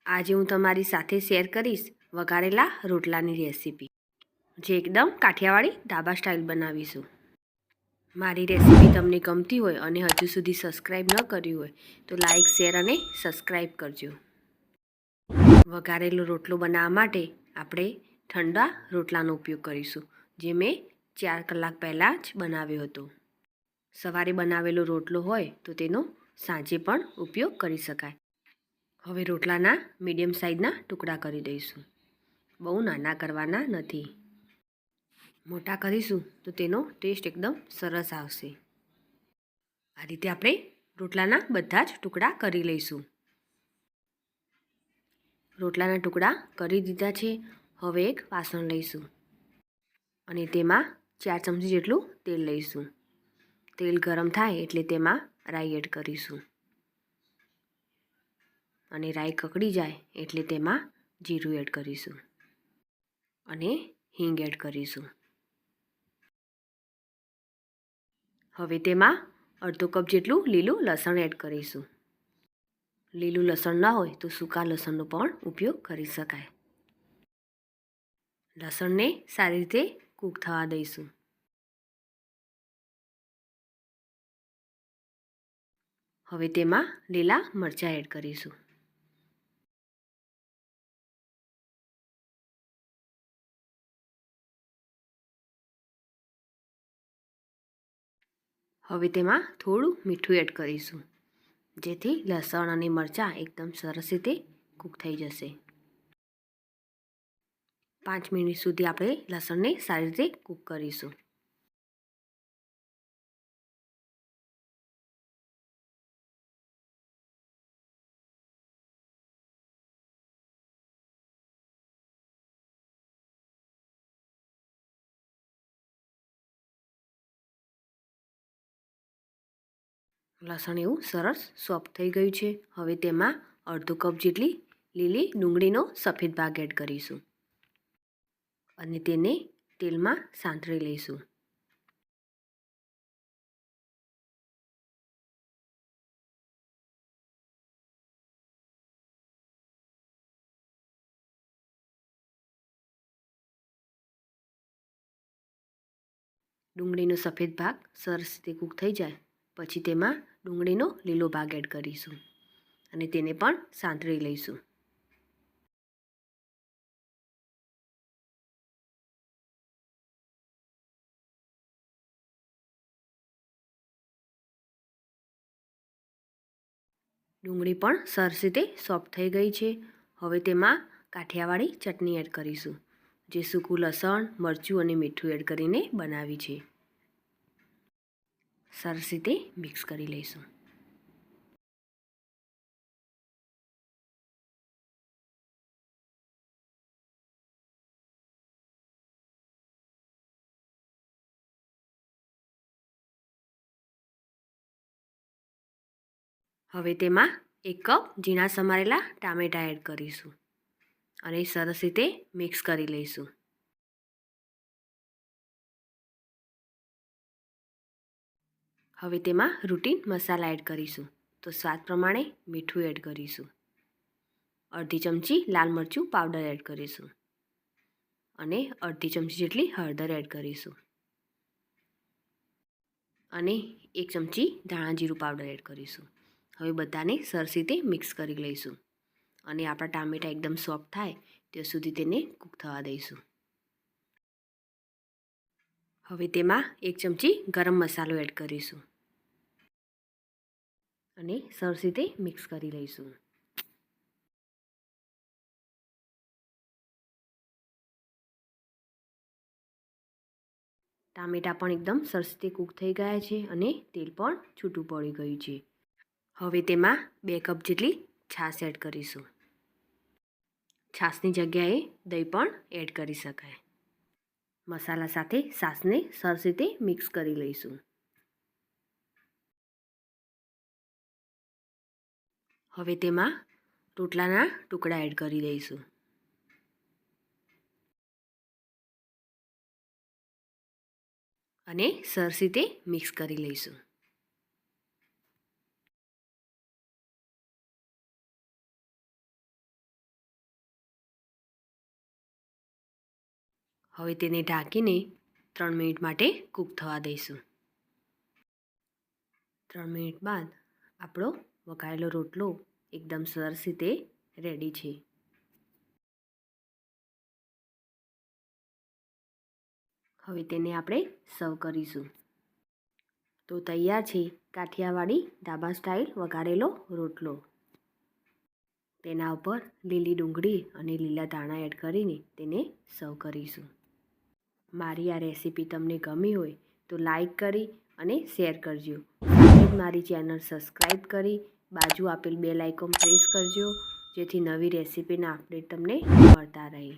આજે હું તમારી સાથે શેર કરીશ વઘારેલા રોટલાની રેસીપી, જે એકદમ કાઠિયાવાડી ઢાબા સ્ટાઇલ બનાવીશું. મારી રેસીપી તમને ગમતી હોય અને હજુ સુધી સબસ્ક્રાઈબ ન કર્યું હોય તો લાઈક, શેર અને સબસ્ક્રાઈબ કરજો. વઘારેલો રોટલો બનાવવા માટે આપણે ઠંડા રોટલાનો ઉપયોગ કરીશું, જે મેં 4 કલાક પહેલાં જ બનાવ્યો હતો. સવારે બનાવેલો રોટલો હોય તો તેનો સાંજે પણ ઉપયોગ કરી શકાય. હવે રોટલાના મીડિયમ સાઇઝના ટુકડા કરી દઈશું. બહુ નાના કરવાના નથી. મોટા કરીશું તો તેનો ટેસ્ટ એકદમ સરસ આવશે. આ રીતે આપણે રોટલાના બધા જ ટુકડા કરી લઈશું. રોટલાના ટુકડા કરી દીધા છે. હવે એક વાસણ લઈશું અને તેમાં 4 ચમચી જેટલું તેલ લઈશું. તેલ ગરમ થાય એટલે તેમાં રાઈ એડ કરીશું અને રાઈ કકડી જાય એટલે તેમાં જીરું એડ કરીશું અને હિંગ એડ કરીશું. હવે તેમાં અડધો કપ જેટલું લીલું લસણ એડ કરીશું. લીલું લસણ ના હોય તો સૂકા લસણનો પણ ઉપયોગ કરી શકાય. લસણને સારી રીતે કૂક થવા દઈશું. હવે તેમાં લીલા મરચાં એડ કરીશું. હવે તેમાં થોડું મીઠું એડ કરીશું, જેથી લસણ અને મરચાં એકદમ સરસ રીતે કૂક થઈ જશે. 5 મિનિટ સુધી આપણે લસણને સારી રીતે કૂક કરીશું. લસણ એવું સરસ સોફ્ટ થઈ ગયું છે. હવે તેમાં અડધો કપ જેટલી લીલી ડુંગળીનો સફેદ ભાગ એડ કરીશું અને તેને તેલમાં સાંતળી લઈશું. ડુંગળીનો સફેદ ભાગ સરસ રીતે કૂક થઈ જાય પછી તેમાં ડુંગળીનો લીલો ભાગ એડ કરીશું અને તેને પણ સાંતળી લઈશું. ડુંગળી પણ સરસ રીતે સોફ્ટ થઈ ગઈ છે. હવે તેમાં કાઠિયાવાડી ચટણી એડ કરીશું, જે સૂકું લસણ, મરચું અને મીઠું એડ કરીને બનાવી છે. સરસ રીતે મિક્સ કરી લઈશું. હવે તેમાં 1 કપ ઝીણા સમારેલા ટામેટાં એડ કરીશું અને સરસ રીતે મિક્સ કરી લઈશું. હવે તેમાં રૂટીન મસાલા એડ કરીશું, તો સ્વાદ પ્રમાણે મીઠું એડ કરીશું, અડધી ચમચી લાલ મરચું પાવડર એડ કરીશું અને અડધી ચમચી જેટલી હળદર એડ કરીશું અને 1 ચમચી ધાણા જીરું પાવડર એડ કરીશું. હવે બધાને સરસ રીતે મિક્સ કરી લઈશું અને આપણા ટામેટાં એકદમ સોફ્ટ થાય ત્યાં સુધી તેને કૂક થવા દઈશું. હવે તેમાં 1 ચમચી ગરમ મસાલો એડ કરીશું અને સરસ રીતે મિક્સ કરી લઈશું. ટામેટાં પણ એકદમ સરસ રીતે કૂક થઈ ગયા છે અને તેલ પણ છૂટું પડી ગયું છે. હવે તેમાં 2 કપ જેટલી છાશ એડ કરીશું. છાશની જગ્યાએ દહીં પણ એડ કરી શકાય. મસાલા સાથે છાશને સરસ રીતે મિક્સ કરી લઈશું. હવે તેમાં રોટલાના ટુકડા એડ કરી દઈશું અને સરસ રીતે મિક્સ કરી લઈશું. હવે તેને ઢાંકીને 3 મિનિટ માટે કૂક થવા દઈશું. 3 મિનિટ બાદ આપણો વઘારેલો રોટલો એકદમ સરસ રીતે રેડી છે. હવે તેને આપણે સર્વ કરીશું. તો તૈયાર છે કાઠિયાવાડી ઢાબા સ્ટાઇલ વઘારેલો રોટલો. તેના ઉપર લીલી ડુંગળી અને લીલા ધાણા એડ કરીને તેને સર્વ કરીશું. મારી આ રેસીપી તમને ગમી હોય તો લાઈક કરી અને શેર કરજો. સાથે જ મારી ચેનલ સબસ્ક્રાઈબ કરી બાજુ આપેલ બેલ આઇકોન પ્રેસ કરજો, જેથી નવી રેસીપીના અપડેટ તમને મળતા રહે.